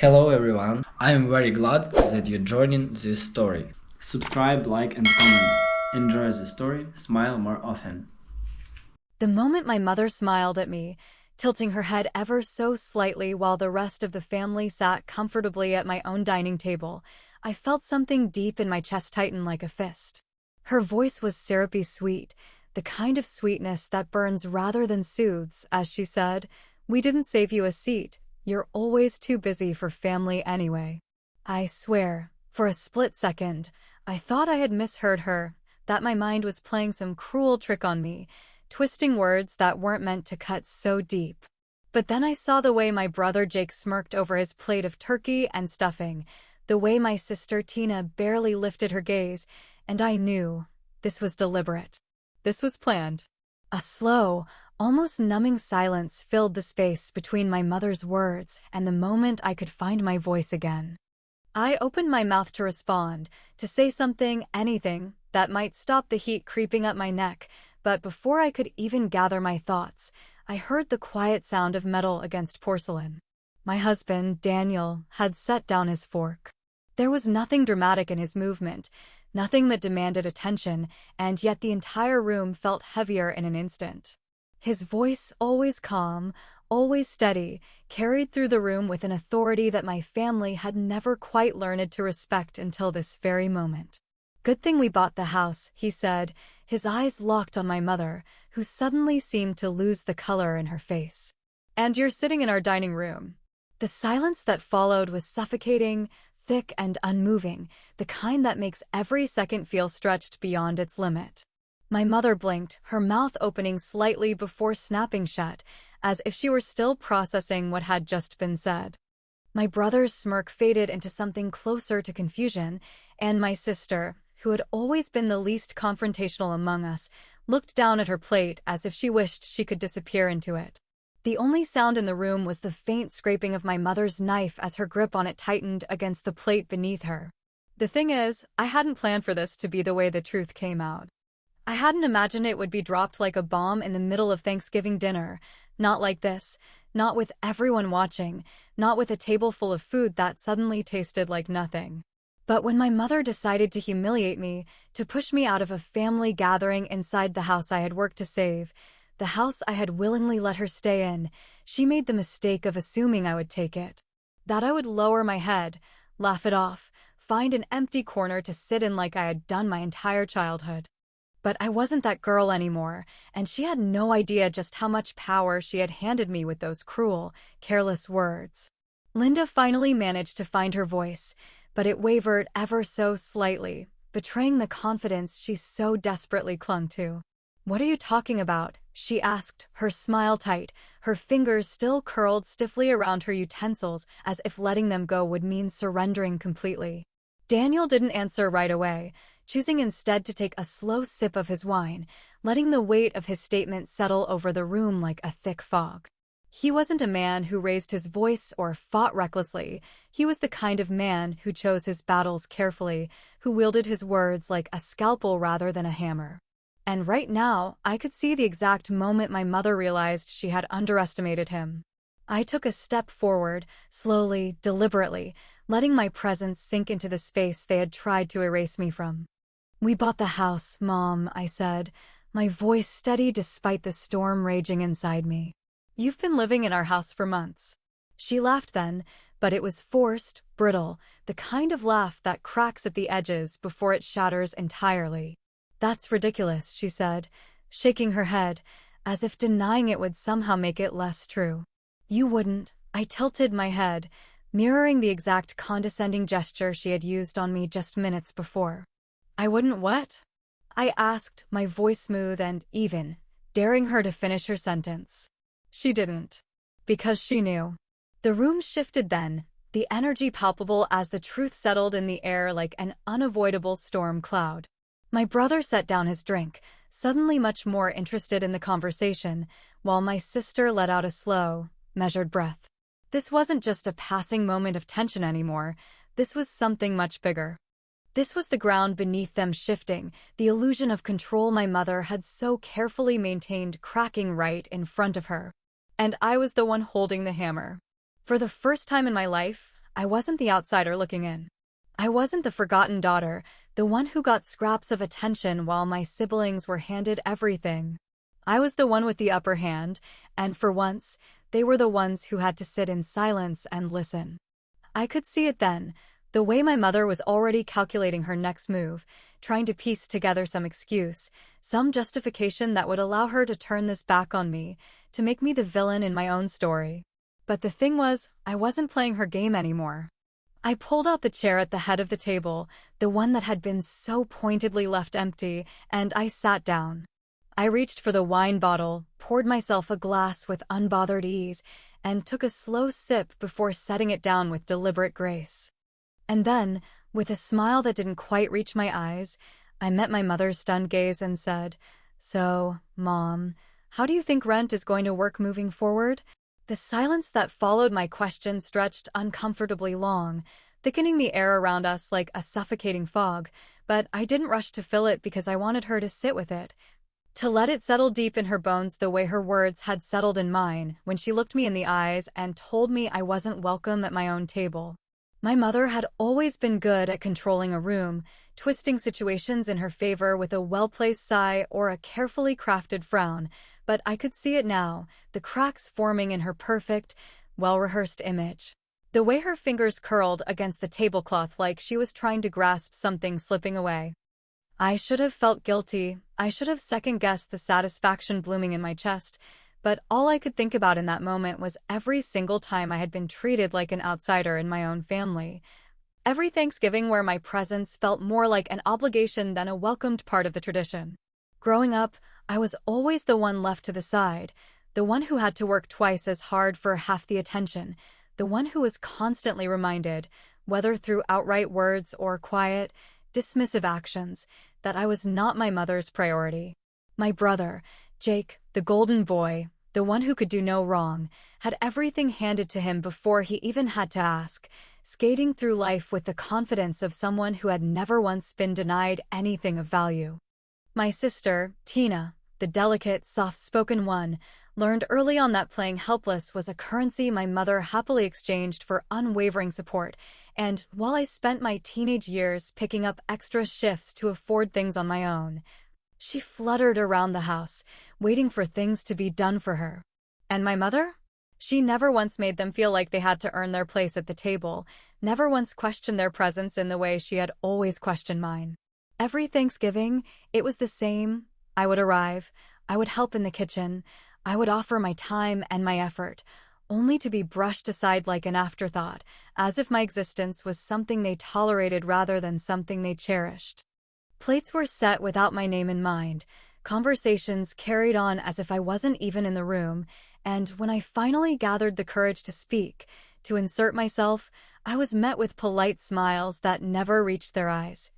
Hello everyone, I am very glad that you're joining this story. Subscribe, like and comment. Enjoy the story, smile more often. The moment my mother smiled at me, tilting her head ever so slightly while the rest of the family sat comfortably at my own dining table, I felt something deep in my chest tighten like a fist. Her voice was syrupy sweet, the kind of sweetness that burns rather than soothes, as she said, "We didn't save you a seat. You're always too busy for family anyway." I swear, for a split second, I thought I had misheard her, that my mind was playing some cruel trick on me, twisting words that weren't meant to cut so deep. But then I saw the way my brother Jake smirked over his plate of turkey and stuffing, the way my sister Tina barely lifted her gaze, and I knew this was deliberate. This was planned. A slow, almost numbing silence filled the space between my mother's words and the moment I could find my voice again. I opened my mouth to respond, to say something, anything, that might stop the heat creeping up my neck, but before I could even gather my thoughts, I heard the quiet sound of metal against porcelain. My husband, Daniel, had set down his fork. There was nothing dramatic in his movement, nothing that demanded attention, and yet the entire room felt heavier in an instant. His voice, always calm, always steady, carried through the room with an authority that my family had never quite learned to respect until this very moment. "Good thing we bought the house," he said, his eyes locked on my mother, who suddenly seemed to lose the color in her face. "And you're sitting in our dining room." The silence that followed was suffocating, thick and unmoving, the kind that makes every second feel stretched beyond its limit. My mother blinked, her mouth opening slightly before snapping shut, as if she were still processing what had just been said. My brother's smirk faded into something closer to confusion, and my sister, who had always been the least confrontational among us, looked down at her plate as if she wished she could disappear into it. The only sound in the room was the faint scraping of my mother's knife as her grip on it tightened against the plate beneath her. The thing is, I hadn't planned for this to be the way the truth came out. I hadn't imagined it would be dropped like a bomb in the middle of Thanksgiving dinner. Not like this, not with everyone watching, not with a table full of food that suddenly tasted like nothing. But when my mother decided to humiliate me, to push me out of a family gathering inside the house I had worked to save, the house I had willingly let her stay in, she made the mistake of assuming I would take it. That I would lower my head, laugh it off, find an empty corner to sit in like I had done my entire childhood. But I wasn't that girl anymore, and she had no idea just how much power she had handed me with those cruel, careless words. Linda finally managed to find her voice, but it wavered ever so slightly, betraying the confidence she so desperately clung to. "What are you talking about?" she asked, her smile tight, her fingers still curled stiffly around her utensils as if letting them go would mean surrendering completely. Daniel didn't answer right away, choosing instead to take a slow sip of his wine, letting the weight of his statement settle over the room like a thick fog. He wasn't a man who raised his voice or fought recklessly. He was the kind of man who chose his battles carefully, who wielded his words like a scalpel rather than a hammer. And right now, I could see the exact moment my mother realized she had underestimated him. I took a step forward, slowly, deliberately, letting my presence sink into the space they had tried to erase me from. "We bought the house, Mom," I said, my voice steady despite the storm raging inside me. "You've been living in our house for months." She laughed then, but it was forced, brittle, the kind of laugh that cracks at the edges before it shatters entirely. "That's ridiculous," she said, shaking her head, as if denying it would somehow make it less true. "You wouldn't." I tilted my head, mirroring the exact condescending gesture she had used on me just minutes before. "I wouldn't what?" I asked, my voice smooth and even, daring her to finish her sentence. She didn't. Because she knew. The room shifted then, the energy palpable as the truth settled in the air like an unavoidable storm cloud. My brother set down his drink, suddenly much more interested in the conversation, while my sister let out a slow, measured breath. This wasn't just a passing moment of tension anymore. This was something much bigger. This was the ground beneath them shifting, the illusion of control my mother had so carefully maintained cracking right in front of her. And I was the one holding the hammer. For the first time in my life, I wasn't the outsider looking in. I wasn't the forgotten daughter, the one who got scraps of attention while my siblings were handed everything. I was the one with the upper hand, and for once, they were the ones who had to sit in silence and listen. I could see it then, the way my mother was already calculating her next move, trying to piece together some excuse, some justification that would allow her to turn this back on me, to make me the villain in my own story. But the thing was, I wasn't playing her game anymore. I pulled out the chair at the head of the table, the one that had been so pointedly left empty, and I sat down. I reached for the wine bottle, poured myself a glass with unbothered ease, and took a slow sip before setting it down with deliberate grace. And then, with a smile that didn't quite reach my eyes, I met my mother's stunned gaze and said, "So, Mom, how do you think rent is going to work moving forward?" The silence that followed my question stretched uncomfortably long, thickening the air around us like a suffocating fog, but I didn't rush to fill it because I wanted her to sit with it, to let it settle deep in her bones the way her words had settled in mine when she looked me in the eyes and told me I wasn't welcome at my own table. My mother had always been good at controlling a room, twisting situations in her favor with a well-placed sigh or a carefully crafted frown, but I could see it now, the cracks forming in her perfect, well-rehearsed image. The way her fingers curled against the tablecloth like she was trying to grasp something slipping away. I should have felt guilty. I should have second-guessed the satisfaction blooming in my chest, but all I could think about in that moment was every single time I had been treated like an outsider in my own family. Every Thanksgiving where my presence felt more like an obligation than a welcomed part of the tradition. Growing up, I was always the one left to the side, the one who had to work twice as hard for half the attention, the one who was constantly reminded, whether through outright words or quiet, dismissive actions, that I was not my mother's priority. My brother, Jake, the golden boy, the one who could do no wrong, had everything handed to him before he even had to ask, skating through life with the confidence of someone who had never once been denied anything of value. My sister, Tina, the delicate, soft-spoken one, learned early on that playing helpless was a currency my mother happily exchanged for unwavering support, and while I spent my teenage years picking up extra shifts to afford things on my own, she fluttered around the house, waiting for things to be done for her. And my mother? She never once made them feel like they had to earn their place at the table, never once questioned their presence in the way she had always questioned mine. Every Thanksgiving, it was the same. I would arrive, I would help in the kitchen, I would offer my time and my effort, only to be brushed aside like an afterthought, as if my existence was something they tolerated rather than something they cherished. Plates were set without my name in mind, conversations carried on as if I wasn't even in the room, and when I finally gathered the courage to speak, to insert myself, I was met with polite smiles that never reached their eyes.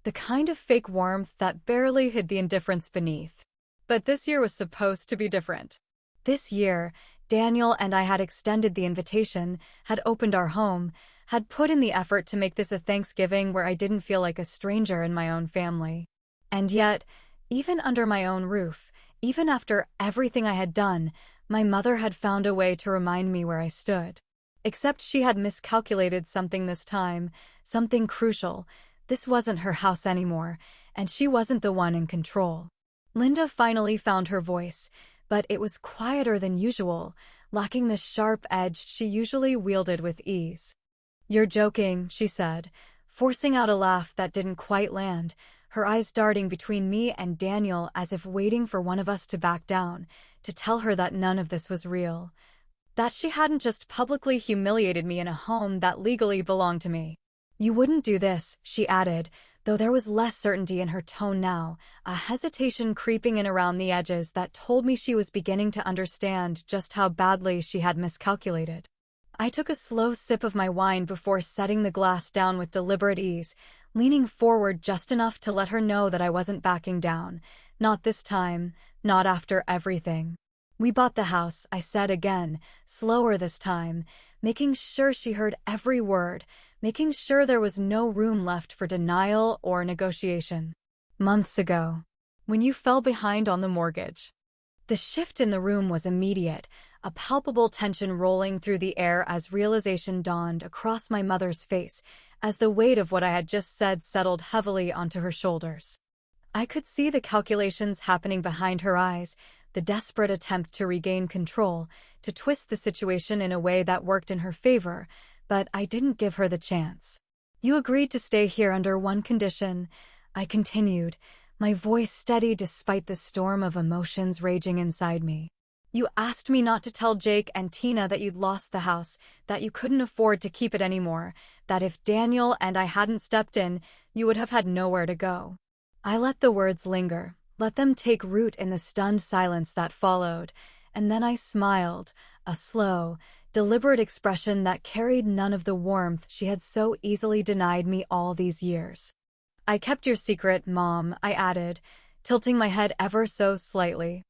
The kind of fake warmth that barely hid the indifference beneath. But this year was supposed to be different. This year, Daniel and I had extended the invitation, had opened our home, had put in the effort to make this a Thanksgiving where I didn't feel like a stranger in my own family. And yet, even under my own roof, even after everything I had done, my mother had found a way to remind me where I stood. Except she had miscalculated something this time, something crucial. This wasn't her house anymore, and she wasn't the one in control. Linda finally found her voice, but it was quieter than usual, lacking the sharp edge she usually wielded with ease. "You're joking," she said, forcing out a laugh that didn't quite land, her eyes darting between me and Daniel as if waiting for one of us to back down, to tell her that none of this was real. That she hadn't just publicly humiliated me in a home that legally belonged to me. "You wouldn't do this," she added, though there was less certainty in her tone now, a hesitation creeping in around the edges that told me she was beginning to understand just how badly she had miscalculated. I took a slow sip of my wine before setting the glass down with deliberate ease, leaning forward just enough to let her know that I wasn't backing down. Not this time, not after everything. "We bought the house," I said again, slower this time, making sure she heard every word, making sure there was no room left for denial or negotiation. "Months ago, when you fell behind on the mortgage." The shift in the room was immediate, a palpable tension rolling through the air as realization dawned across my mother's face as the weight of what I had just said settled heavily onto her shoulders. I could see the calculations happening behind her eyes, the desperate attempt to regain control, to twist the situation in a way that worked in her favor, but I didn't give her the chance. "You agreed to stay here under one condition," I continued, my voice steady despite the storm of emotions raging inside me. "You asked me not to tell Jake and Tina that you'd lost the house, that you couldn't afford to keep it anymore, that if Daniel and I hadn't stepped in, you would have had nowhere to go." I let the words linger, let them take root in the stunned silence that followed, and then I smiled, a slow, deliberate expression that carried none of the warmth she had so easily denied me all these years. "I kept your secret, Mom," I added, tilting my head ever so slightly.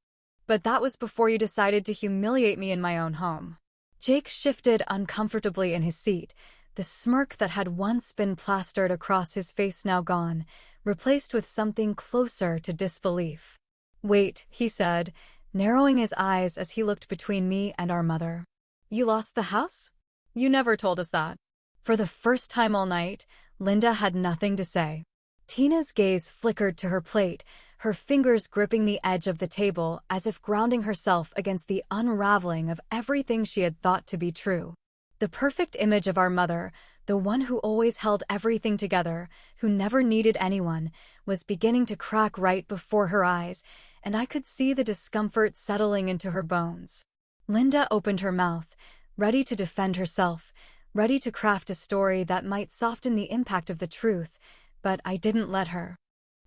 "But that was before you decided to humiliate me in my own home." Jake shifted uncomfortably in his seat, the smirk that had once been plastered across his face now gone, replaced with something closer to disbelief. "Wait," he said, narrowing his eyes as he looked between me and our mother. "You lost the house? You never told us that." For the first time all night, Linda had nothing to say. Tina's gaze flickered to her plate, her fingers gripping the edge of the table as if grounding herself against the unraveling of everything she had thought to be true. The perfect image of our mother, the one who always held everything together, who never needed anyone, was beginning to crack right before her eyes, and I could see the discomfort settling into her bones. Linda opened her mouth, ready to defend herself, ready to craft a story that might soften the impact of the truth, but I didn't let her.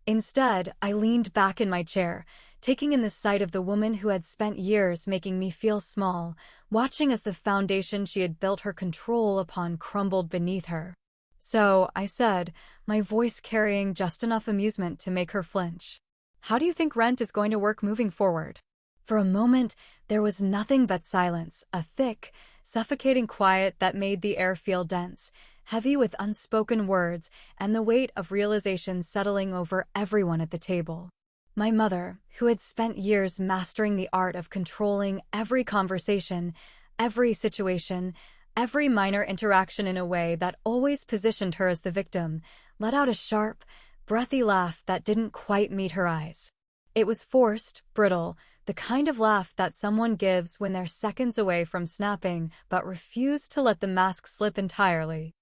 Instead, I leaned back in my chair, taking in the sight of the woman who had spent years making me feel small, watching as the foundation she had built her control upon crumbled beneath her. "So," I said, my voice carrying just enough amusement to make her flinch, "how do you think rent is going to work moving forward?" For a moment, there was nothing but silence, a thick, suffocating quiet that made the air feel dense, heavy with unspoken words and the weight of realization settling over everyone at the table. My mother, who had spent years mastering the art of controlling every conversation, every situation, every minor interaction in a way that always positioned her as the victim, let out a sharp, breathy laugh that didn't quite meet her eyes. It was forced, brittle, the kind of laugh that someone gives when they're seconds away from snapping but refuse to let the mask slip entirely.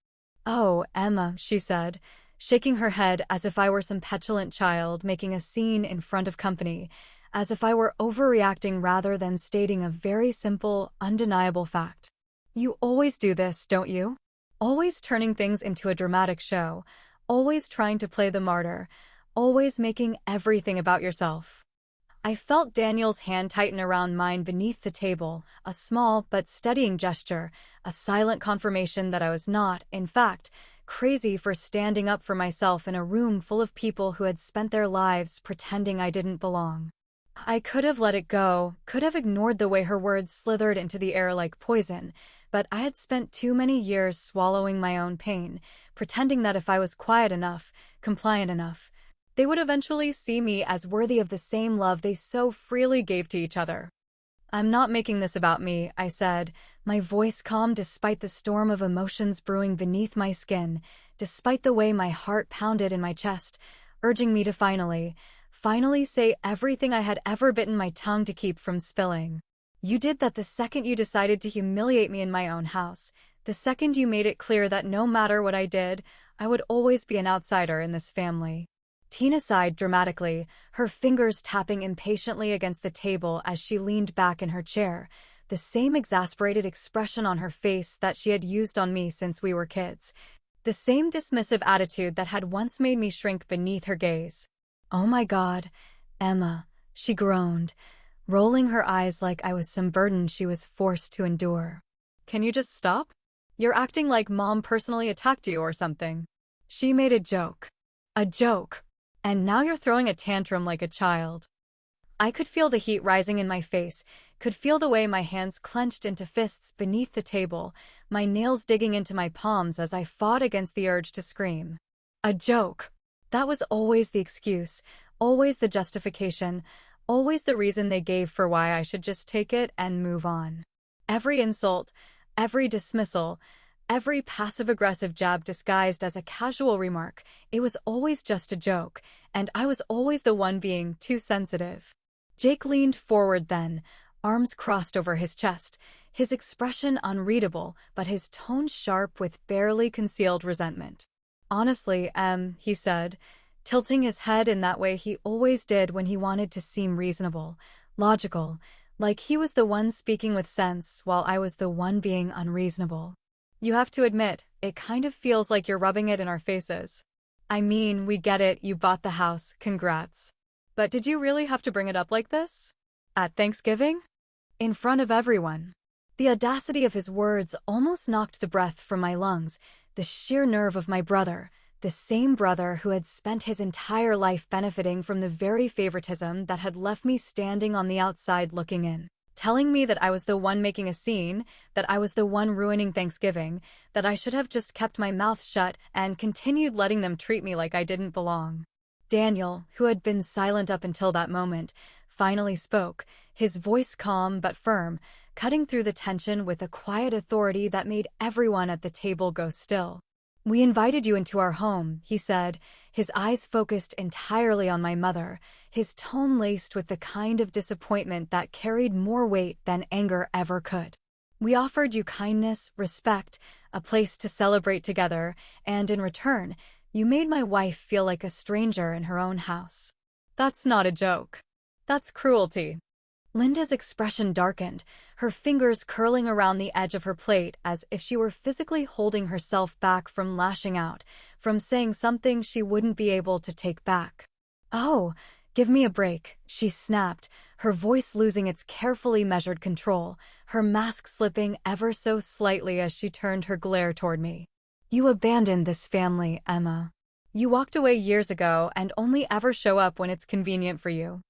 "Oh, Emma," she said, shaking her head as if I were some petulant child making a scene in front of company, as if I were overreacting rather than stating a very simple, undeniable fact. "You always do this, don't you? Always turning things into a dramatic show, always trying to play the martyr, always making everything about yourself." I felt Daniel's hand tighten around mine beneath the table, a small but steadying gesture, a silent confirmation that I was not, in fact, crazy for standing up for myself in a room full of people who had spent their lives pretending I didn't belong. I could have let it go, could have ignored the way her words slithered into the air like poison, but I had spent too many years swallowing my own pain, pretending that if I was quiet enough, compliant enough, they would eventually see me as worthy of the same love they so freely gave to each other. "I'm not making this about me," I said, my voice calm despite the storm of emotions brewing beneath my skin, despite the way my heart pounded in my chest, urging me to finally say everything I had ever bitten my tongue to keep from spilling. "You did that the second you decided to humiliate me in my own house, the second you made it clear that no matter what I did, I would always be an outsider in this family." Tina sighed dramatically, her fingers tapping impatiently against the table as she leaned back in her chair, the same exasperated expression on her face that she had used on me since we were kids, the same dismissive attitude that had once made me shrink beneath her gaze. "Oh my God, Emma," she groaned, rolling her eyes like I was some burden she was forced to endure. "Can you just stop? You're acting like Mom personally attacked you or something. She made a joke. A joke. And now you're throwing a tantrum like a child." I could feel the heat rising in my face, could feel the way my hands clenched into fists beneath the table, my nails digging into my palms as I fought against the urge to scream. A joke. That was always the excuse, always the justification, always the reason they gave for why I should just take it and move on. Every insult, every dismissal, every passive-aggressive jab disguised as a casual remark, it was always just a joke, and I was always the one being too sensitive. Jake leaned forward then, arms crossed over his chest, his expression unreadable, but his tone sharp with barely concealed resentment. "Honestly, he said, tilting his head in that way he always did when he wanted to seem reasonable, logical, like he was the one speaking with sense while I was the one being unreasonable. "You have to admit, it kind of feels like you're rubbing it in our faces. I mean, we get it, you bought the house, congrats. But did you really have to bring it up like this? At Thanksgiving? In front of everyone." The audacity of his words almost knocked the breath from my lungs, the sheer nerve of my brother, the same brother who had spent his entire life benefiting from the very favoritism that had left me standing on the outside looking in, telling me that I was the one making a scene, that I was the one ruining Thanksgiving, that I should have just kept my mouth shut and continued letting them treat me like I didn't belong. Daniel, who had been silent up until that moment, finally spoke, his voice calm but firm, cutting through the tension with a quiet authority that made everyone at the table go still. "We invited you into our home," he said, his eyes focused entirely on my mother, his tone laced with the kind of disappointment that carried more weight than anger ever could. "We offered you kindness, respect, a place to celebrate together, and in return, you made my wife feel like a stranger in her own house. That's not a joke. That's cruelty." Linda's expression darkened, her fingers curling around the edge of her plate as if she were physically holding herself back from lashing out, from saying something she wouldn't be able to take back. "Oh, give me a break," she snapped, her voice losing its carefully measured control, her mask slipping ever so slightly as she turned her glare toward me. "You abandoned this family, Emma. You walked away years ago and only ever show up when it's convenient for you.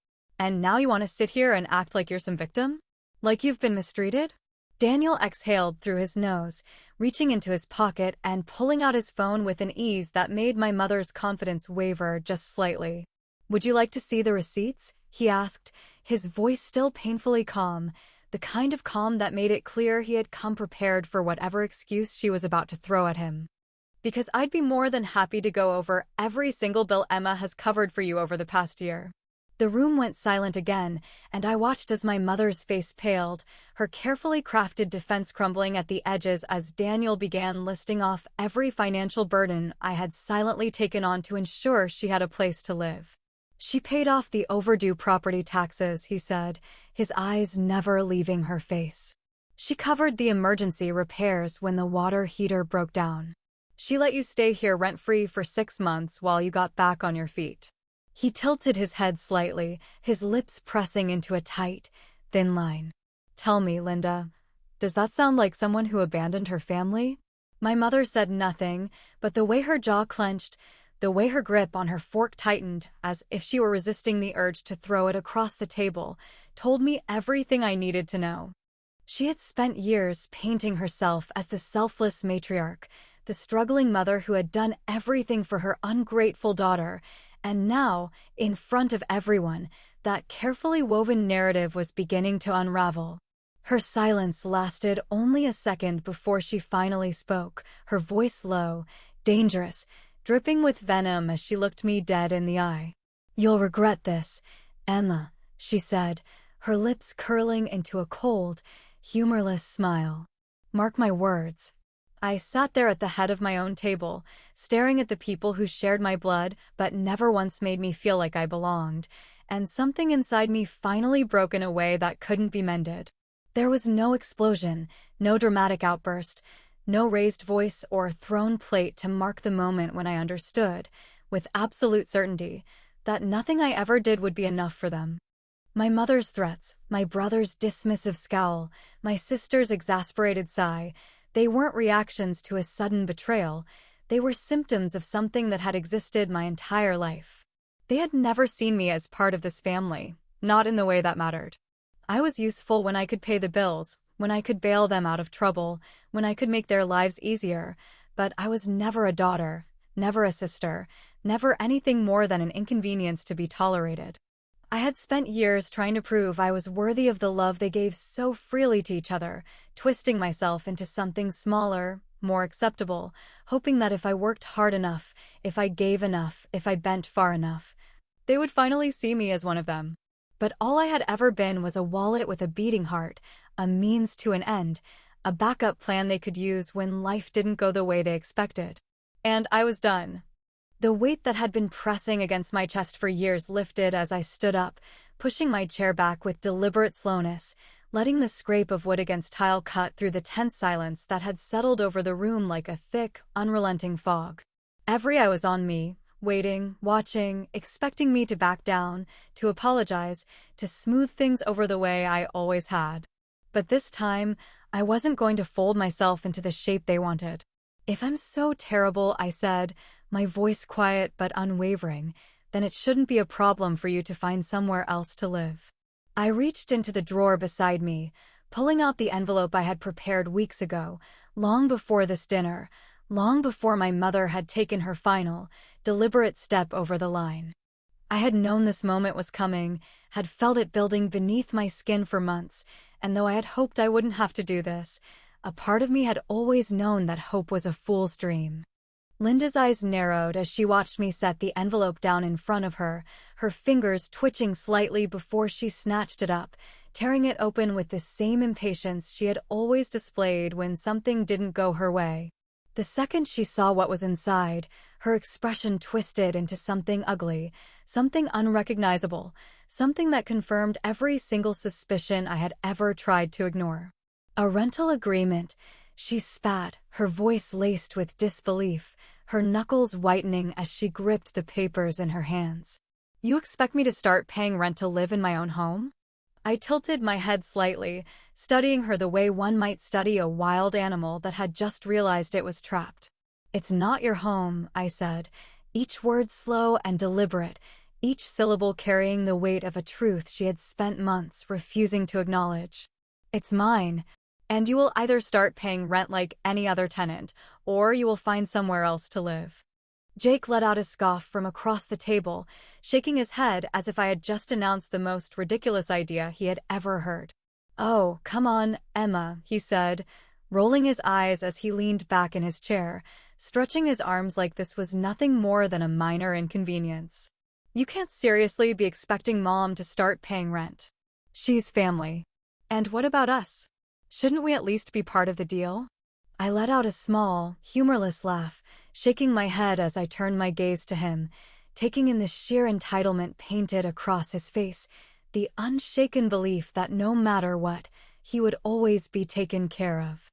And now you want to sit here and act like you're some victim? Like you've been mistreated?" Daniel exhaled through his nose, reaching into his pocket and pulling out his phone with an ease that made my mother's confidence waver just slightly. "Would you like to see the receipts?" he asked, his voice still painfully calm, the kind of calm that made it clear he had come prepared for whatever excuse she was about to throw at him. "Because I'd be more than happy to go over every single bill Emma has covered for you over the past year." The room went silent again, and I watched as my mother's face paled, her carefully crafted defense crumbling at the edges as Daniel began listing off every financial burden I had silently taken on to ensure she had a place to live. "She paid off the overdue property taxes," he said, his eyes never leaving her face. "She covered the emergency repairs when the water heater broke down. She let you stay here rent-free for 6 months while you got back on your feet." He tilted his head slightly, his lips pressing into a tight, thin line. "Tell me, Linda, does that sound like someone who abandoned her family?" My mother said nothing, but the way her jaw clenched, the way her grip on her fork tightened, as if she were resisting the urge to throw it across the table, told me everything I needed to know. She had spent years painting herself as the selfless matriarch, the struggling mother who had done everything for her ungrateful daughter, and now, in front of everyone, that carefully woven narrative was beginning to unravel. Her silence lasted only a second before she finally spoke, her voice low, dangerous, dripping with venom as she looked me dead in the eye. "You'll regret this, Emma," she said, her lips curling into a cold, humorless smile. "Mark my words." I sat there at the head of my own table, staring at the people who shared my blood but never once made me feel like I belonged, and something inside me finally broke in a way that couldn't be mended. There was no explosion, no dramatic outburst, no raised voice or thrown plate to mark the moment when I understood, with absolute certainty, that nothing I ever did would be enough for them. My mother's threats, my brother's dismissive scowl, my sister's exasperated sigh, they weren't reactions to a sudden betrayal, they were symptoms of something that had existed my entire life. They had never seen me as part of this family, not in the way that mattered. I was useful when I could pay the bills, when I could bail them out of trouble, when I could make their lives easier, but I was never a daughter, never a sister, never anything more than an inconvenience to be tolerated. I had spent years trying to prove I was worthy of the love they gave so freely to each other, twisting myself into something smaller, more acceptable, hoping that if I worked hard enough, if I gave enough, if I bent far enough, they would finally see me as one of them. But all I had ever been was a wallet with a beating heart, a means to an end, a backup plan they could use when life didn't go the way they expected. And I was done. The weight that had been pressing against my chest for years lifted as I stood up, pushing my chair back with deliberate slowness, letting the scrape of wood against tile cut through the tense silence that had settled over the room like a thick, unrelenting fog. Every eye was on me, waiting, watching, expecting me to back down, to apologize, to smooth things over the way I always had. But this time, I wasn't going to fold myself into the shape they wanted. "If I'm so terrible," I said, my voice quiet but unwavering, "then it shouldn't be a problem for you to find somewhere else to live." I reached into the drawer beside me, pulling out the envelope I had prepared weeks ago, long before this dinner, long before my mother had taken her final, deliberate step over the line. I had known this moment was coming, had felt it building beneath my skin for months, and though I had hoped I wouldn't have to do this, a part of me had always known that hope was a fool's dream. Linda's eyes narrowed as she watched me set the envelope down in front of her, her fingers twitching slightly before she snatched it up, tearing it open with the same impatience she had always displayed when something didn't go her way. The second she saw what was inside, her expression twisted into something ugly, something unrecognizable, something that confirmed every single suspicion I had ever tried to ignore. "A rental agreement," she spat, her voice laced with disbelief, her knuckles whitening as she gripped the papers in her hands. "You expect me to start paying rent to live in my own home?" I tilted my head slightly, studying her the way one might study a wild animal that had just realized it was trapped. "It's not your home," I said, each word slow and deliberate, each syllable carrying the weight of a truth she had spent months refusing to acknowledge. "It's mine. And you will either start paying rent like any other tenant, or you will find somewhere else to live." Jake let out a scoff from across the table, shaking his head as if I had just announced the most ridiculous idea he had ever heard. "Oh, come on, Emma," he said, rolling his eyes as he leaned back in his chair, stretching his arms like this was nothing more than a minor inconvenience. "You can't seriously be expecting Mom to start paying rent. She's family. And what about us? Shouldn't we at least be part of the deal?" I let out a small, humorless laugh, shaking my head as I turned my gaze to him, taking in the sheer entitlement painted across his face, the unshaken belief that no matter what, he would always be taken care of.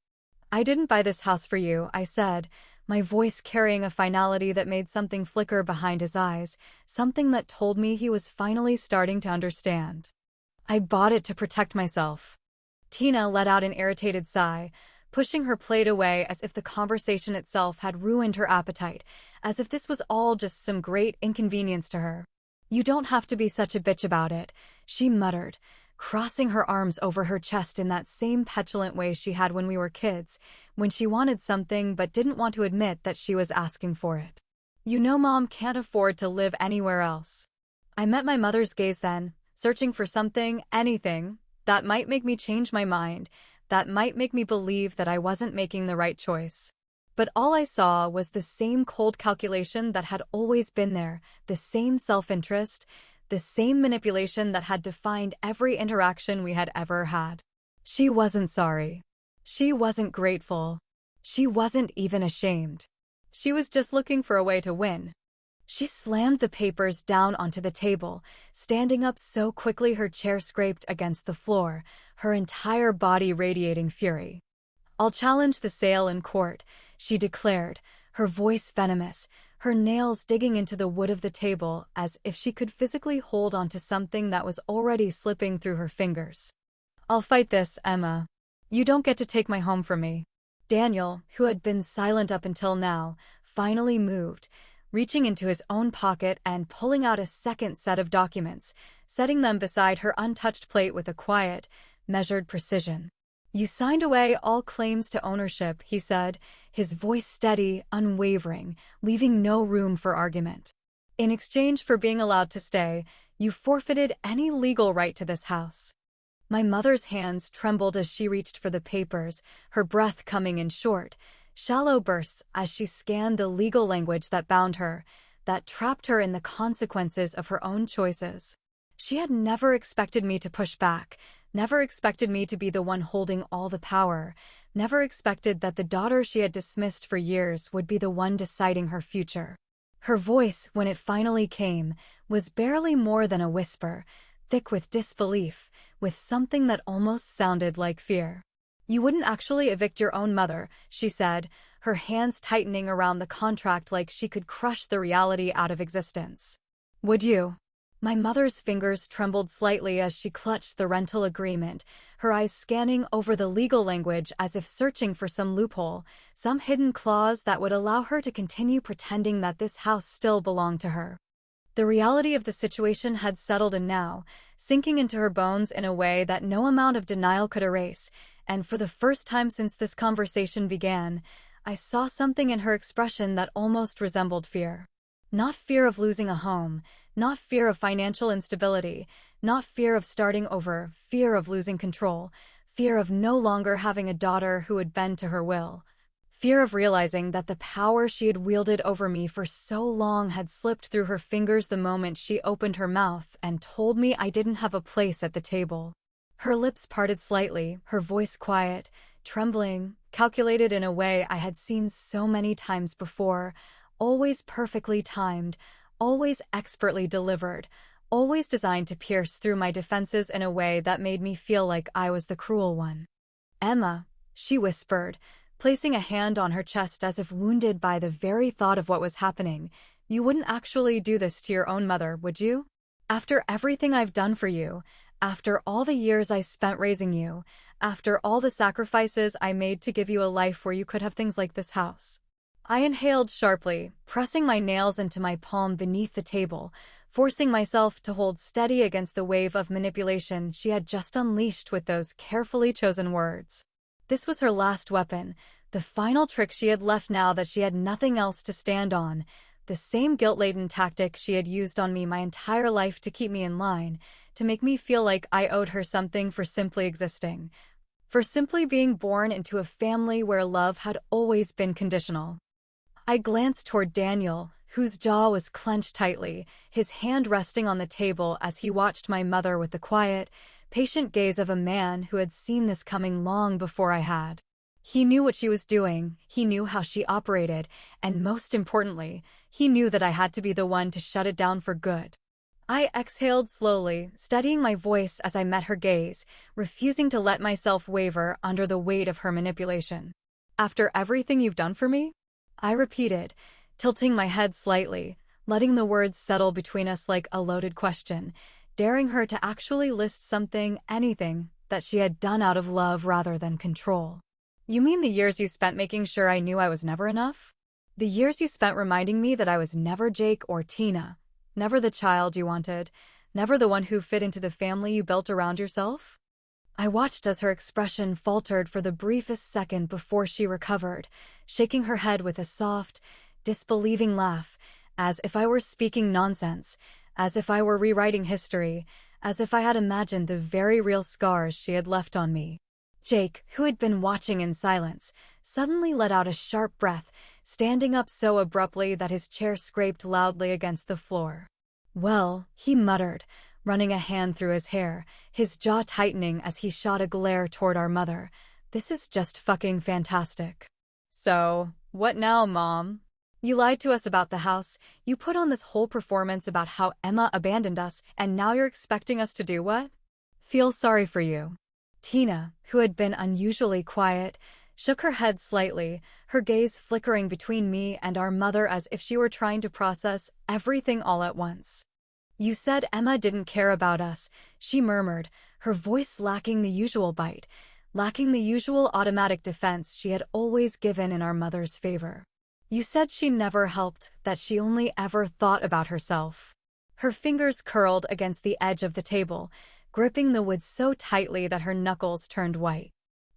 "I didn't buy this house for you," I said, my voice carrying a finality that made something flicker behind his eyes, something that told me he was finally starting to understand. "I bought it to protect myself." Tina let out an irritated sigh, pushing her plate away as if the conversation itself had ruined her appetite, as if this was all just some great inconvenience to her. "You don't have to be such a bitch about it," she muttered, crossing her arms over her chest in that same petulant way she had when we were kids, when she wanted something but didn't want to admit that she was asking for it. "You know Mom can't afford to live anywhere else." I met my mother's gaze then, searching for something, anything, that might make me change my mind, that might make me believe that I wasn't making the right choice. But all I saw was the same cold calculation that had always been there, the same self-interest, the same manipulation that had defined every interaction we had ever had. She wasn't sorry. She wasn't grateful. She wasn't even ashamed. She was just looking for a way to win. She slammed the papers down onto the table, standing up so quickly her chair scraped against the floor, her entire body radiating fury. "I'll challenge the sale in court," she declared, her voice venomous, her nails digging into the wood of the table as if she could physically hold onto something that was already slipping through her fingers. "I'll fight this, Emma. You don't get to take my home from me." Daniel, who had been silent up until now, finally moved, reaching into his own pocket and pulling out a second set of documents, setting them beside her untouched plate with a quiet, measured precision. "You signed away all claims to ownership," he said, his voice steady, unwavering, leaving no room for argument. "In exchange for being allowed to stay, You forfeited any legal right to this house. My mother's hands trembled as she reached for the papers, her breath coming in short, shallow bursts as she scanned the legal language that bound her, that trapped her in the consequences of her own choices. She had never expected me to push back, never expected me to be the one holding all the power, never expected that the daughter she had dismissed for years would be the one deciding her future. Her voice, when it finally came, was barely more than a whisper, thick with disbelief, with something that almost sounded like fear. "You wouldn't actually evict your own mother," she said, her hands tightening around the contract like she could crush the reality out of existence. "Would you?" My mother's fingers trembled slightly as she clutched the rental agreement, her eyes scanning over the legal language as if searching for some loophole, some hidden clause that would allow her to continue pretending that this house still belonged to her. The reality of the situation had settled in now, sinking into her bones in a way that no amount of denial could erase, and for the first time since this conversation began, I saw something in her expression that almost resembled fear. Not fear of losing a home, not fear of financial instability, not fear of starting over, fear of losing control, fear of no longer having a daughter who would bend to her will. Fear of realizing that the power she had wielded over me for so long had slipped through her fingers the moment she opened her mouth and told me I didn't have a place at the table. Her lips parted slightly, her voice quiet, trembling, calculated in a way I had seen so many times before, always perfectly timed, always expertly delivered, always designed to pierce through my defenses in a way that made me feel like I was the cruel one. "Emma," she whispered, placing a hand on her chest as if wounded by the very thought of what was happening, "you wouldn't actually do this to your own mother, would you? After everything I've done for you, after all the years I spent raising you, after all the sacrifices I made to give you a life where you could have things like this house." I inhaled sharply, pressing my nails into my palm beneath the table, forcing myself to hold steady against the wave of manipulation she had just unleashed with those carefully chosen words. This was her last weapon, the final trick she had left now that she had nothing else to stand on, the same guilt-laden tactic she had used on me my entire life to keep me in line, to make me feel like I owed her something for simply existing, for simply being born into a family where love had always been conditional. I glanced toward Daniel, whose jaw was clenched tightly, his hand resting on the table as he watched my mother with the quiet, patient gaze of a man who had seen this coming long before I had. He knew what she was doing, he knew how she operated, and most importantly, he knew that I had to be the one to shut it down for good. I exhaled slowly, steadying my voice as I met her gaze, refusing to let myself waver under the weight of her manipulation. "After everything you've done for me?" I repeated, tilting my head slightly, letting the words settle between us like a loaded question, daring her to actually list something, anything, that she had done out of love rather than control. "You mean the years you spent making sure I knew I was never enough? The years you spent reminding me that I was never Jake or Tina, never the child you wanted, never the one who fit into the family you built around yourself?" I watched as her expression faltered for the briefest second before she recovered, shaking her head with a soft, disbelieving laugh, as if I were speaking nonsense, as if I were rewriting history, as if I had imagined the very real scars she had left on me. Jake, who had been watching in silence, suddenly let out a sharp breath, standing up so abruptly that his chair scraped loudly against the floor. "Well," he muttered, running a hand through his hair, his jaw tightening as he shot a glare toward our mother, "this is just fucking fantastic." "So, what now, Mom? You lied to us about the house, you put on this whole performance about how Emma abandoned us, and now you're expecting us to do what?" "Feel sorry for you." Tina, who had been unusually quiet, shook her head slightly, her gaze flickering between me and our mother as if she were trying to process everything all at once. "You said Emma didn't care about us," she murmured, her voice lacking the usual bite, lacking the usual automatic defense she had always given in our mother's favor. "You said she never helped, that she only ever thought about herself." Her fingers curled against the edge of the table, gripping the wood so tightly that her knuckles turned white.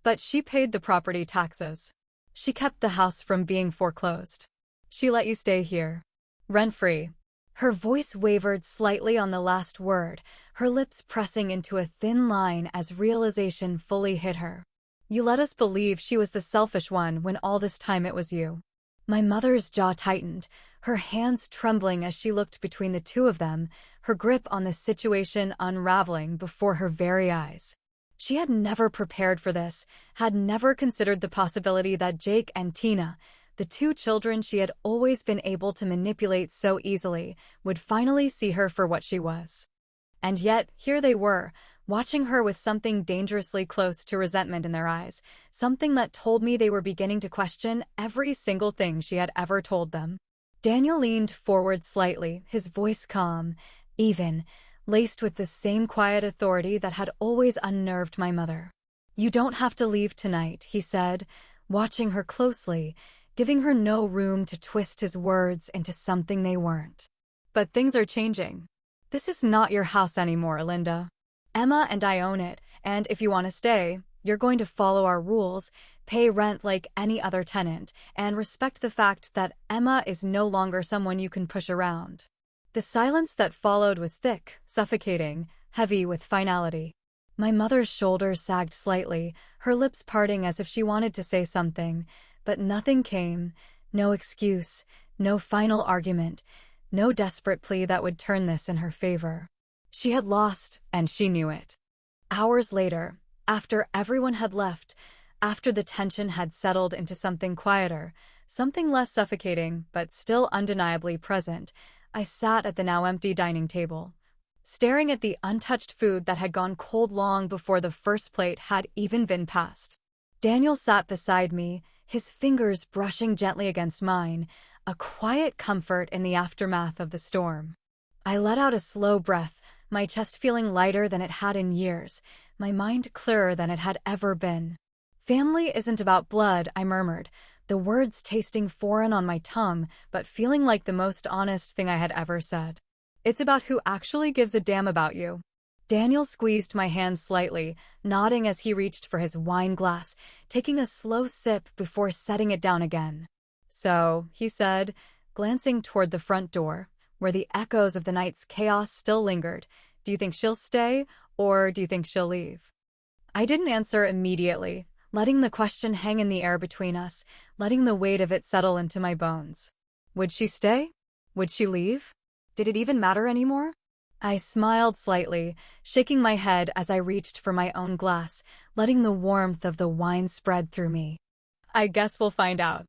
"But she paid the property taxes. She kept the house from being foreclosed. She let you stay here. Rent-free." Her voice wavered slightly on the last word, her lips pressing into a thin line as realization fully hit her. You let us believe she was the selfish one when all this time it was you. My mother's jaw tightened, her hands trembling as she looked between the two of them, her grip on the situation unraveling before her very eyes. She had never prepared for this, had never considered the possibility that Jake and Tina, the two children she had always been able to manipulate so easily, would finally see her for what she was. And yet, here they were, watching her with something dangerously close to resentment in their eyes, something that told me they were beginning to question every single thing she had ever told them. Daniel leaned forward slightly, his voice calm, even, laced with the same quiet authority that had always unnerved my mother. You don't have to leave tonight, he said, watching her closely, giving her no room to twist his words into something they weren't. But things are changing. This is not your house anymore, Linda. Emma and I own it, and if you want to stay, you're going to follow our rules, pay rent like any other tenant, and respect the fact that Emma is no longer someone you can push around. The silence that followed was thick, suffocating, heavy with finality. My mother's shoulders sagged slightly, her lips parting as if she wanted to say something, but nothing came, no excuse, no final argument, no desperate plea that would turn this in her favor. She had lost, and she knew it. Hours later, after everyone had left, after the tension had settled into something quieter, something less suffocating, but still undeniably present, I sat at the now empty dining table, staring at the untouched food that had gone cold long before the first plate had even been passed. Daniel sat beside me, his fingers brushing gently against mine, a quiet comfort in the aftermath of the storm. I let out a slow breath, my chest feeling lighter than it had in years, my mind clearer than it had ever been. Family isn't about blood, I murmured, the words tasting foreign on my tongue, but feeling like the most honest thing I had ever said. It's about who actually gives a damn about you. Daniel squeezed my hand slightly, nodding as he reached for his wine glass, taking a slow sip before setting it down again. So, he said, glancing toward the front door, where the echoes of the night's chaos still lingered, do you think she'll stay, or do you think she'll leave? I didn't answer immediately, letting the question hang in the air between us, letting the weight of it settle into my bones. Would she stay? Would she leave? Did it even matter anymore? I smiled slightly, shaking my head as I reached for my own glass, letting the warmth of the wine spread through me. I guess we'll find out.